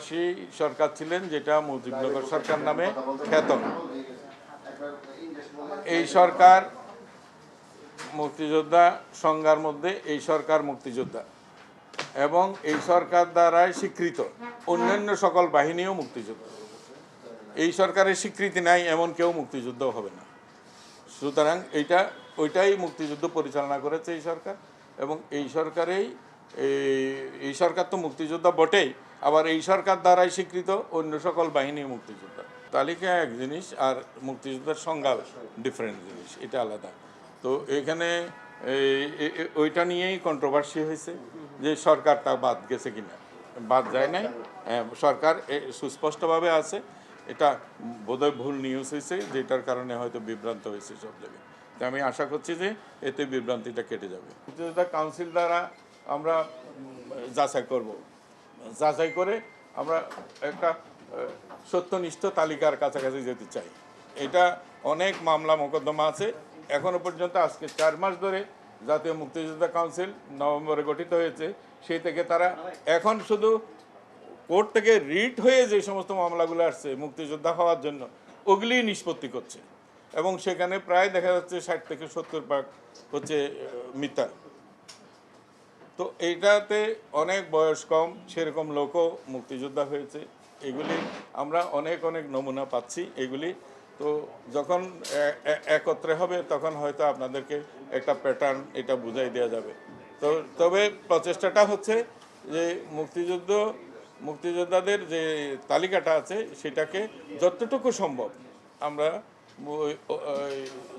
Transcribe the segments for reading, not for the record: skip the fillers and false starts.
কণ্ঠবাসী সরকার ছিলেন, যেটা মুজিবনগর সরকার নামে খ্যাত। এই সরকার মুক্তিযোদ্ধা সংজ্ঞার মধ্যে এই সরকার মুক্তিযোদ্ধা, এবং এই সরকার দ্বারাই স্বীকৃত অন্যান্য সকল বাহিনীও মুক্তিযোদ্ধা। এই সরকারের স্বীকৃতি নাই এমন কেউ মুক্তিযুদ্ধ হবে না। সুতরাং ওইটাই মুক্তিযুদ্ধ পরিচালনা করেছে এই সরকার, এবং এই সরকার তো মুক্তিযোদ্ধা বটেই, আবার এই সরকার দ্বারাই স্বীকৃত অন্য সকল বাহিনী মুক্তিযোদ্ধা। তালিকা এক জিনিস আর মুক্তিযোদ্ধার সংজ্ঞা ডিফারেন্ট জিনিস, এটা আলাদা। তো এখানে ওইটা নিয়েই কন্ট্রোভার্সি হয়েছে যে সরকারটা বাদ গেছে কিনা। বাদ যায় নাই, সরকার সুস্পষ্টভাবে আছে। এটা বোধহয় ভুল নিউজ হয়েছে, যেটার কারণে হয়তো বিভ্রান্ত হয়েছে সব জায়গায়। তো আমি আশা করছি যে এতে বিভ্রান্তিটা কেটে যাবে। মুক্তিযোদ্ধা কাউন্সিল দ্বারা আমরা যাচাই করব, যাচাই করে আমরা একটা সত্যনিষ্ঠ তালিকার কাছাকাছি যেতে চাই। এটা অনেক মামলা মোকদ্দমা আছে এখনো পর্যন্ত। আজকে 4 মাস ধরে জাতীয় মুক্তিযোদ্ধা কাউন্সিল নভেম্বরে গঠিত হয়েছে, সেই থেকে তারা এখন শুধু কোর্ট থেকে রিট হয়ে যে সমস্ত মামলাগুলো আসছে মুক্তিযোদ্ধা হওয়ার জন্য, ওগুলি নিষ্পত্তি করছে, এবং সেখানে প্রায় দেখা যাচ্ছে 60 থেকে 70% হচ্ছে মিথ্যা। তো এইটাতে অনেক বয়স কম সেরকম লোকও মুক্তিযোদ্ধা হয়েছে। এগুলি আমরা অনেক নমুনা পাচ্ছি এগুলি। তো যখন একত্রে হবে তখন হয়তো আপনাদেরকে একটা প্যাটার্ন এটা বুঝাই দেওয়া যাবে। তো তবে প্রচেষ্টাটা হচ্ছে যে মুক্তিযোদ্ধাদের যে তালিকাটা আছে সেটাকে যতটুকু সম্ভব আমরা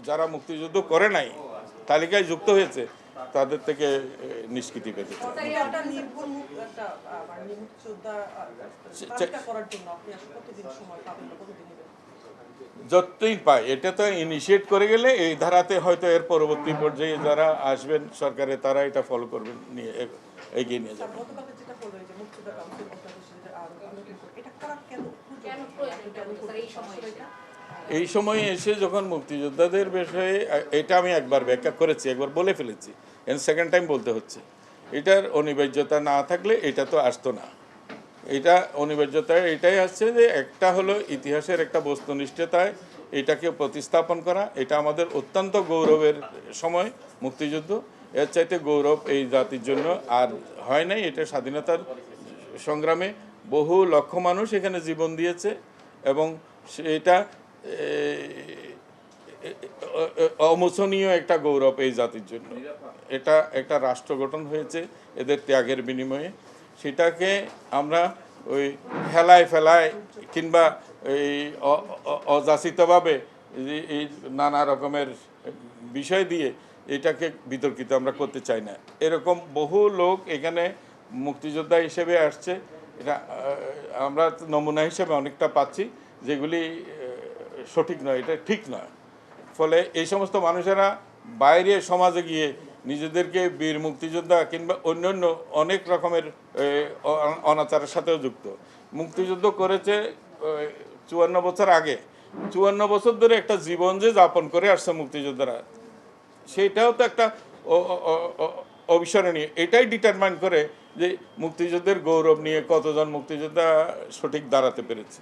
যারা মুক্তিযুদ্ধ করে নাই তালিকায় যুক্ত হয়েছে তাদের থেকে নিষ্কৃতি পেতে চাই। যতদিন পায়, এটা তো ইনিশিয়েট করে গেলে এই ধারাতে হয়তো এর পরবর্তী পর্যায়ে যারা আসবেন সরকারে তারা এটা ফলো করবেন, নিয়ে এগিয়ে নিয়ে যাবেন। এই সময়ে এসে যখন মুক্তিযোদ্ধাদের বিষয়ে এটা আমি একবার ব্যাখ্যা করেছি, একবার বলে ফেলেছি, সেকেন্ড টাইম বলতে হচ্ছে। এটার অনিবার্যতা না থাকলে এটা তো আসতো না। এটা অনিবার্যতা এটাই আসছে যে একটা হলো ইতিহাসের একটা বস্তুনিষ্ঠতায় এটাকে প্রতিস্থাপন করা। এটা আমাদের অত্যন্ত গৌরবের সময় মুক্তিযুদ্ধ, এর চাইতে গৌরব এই জাতির জন্য আর হয় নাই। এটা স্বাধীনতার সংগ্রামে বহু লক্ষ মানুষ এখানে জীবন দিয়েছে, এবং এটা অমোচনীয় একটা গৌরব এই জাতির জন্য। এটা একটা রাষ্ট্র গঠন হয়েছে এদের ত্যাগের বিনিময়ে। সেটাকে আমরা ওই ফেলায় কিংবা এই অযাচিতভাবে এই নানা রকমের বিষয় দিয়ে এটাকে বিতর্কিত আমরা করতে চাই না। এরকম বহু লোক এখানে মুক্তিযোদ্ধা হিসেবে আসছে, এটা আমরা নমুনা হিসেবে অনেকটা পাচ্ছি, যেগুলি সঠিক নয়, এটা ঠিক নয়। ফলে এই সমস্ত মানুষেরা বাইরে সমাজে গিয়ে নিজেদেরকে বীর মুক্তিযোদ্ধা কিংবা অন্যান্য অনেক রকমের অনাচারের সাথেও যুক্ত। মুক্তিযুদ্ধ করেছে 54 বছর আগে, 54 বছর ধরে একটা জীবন যে যাপন করে আসছে মুক্তিযোদ্ধারা, সেইটাও তো একটা অবিস্মরণীয়। এটাই ডিটারমাইন করে যে মুক্তিযুদ্ধের গৌরব নিয়ে কতজন মুক্তিযোদ্ধা সঠিক দাঁড়াতে পেরেছে।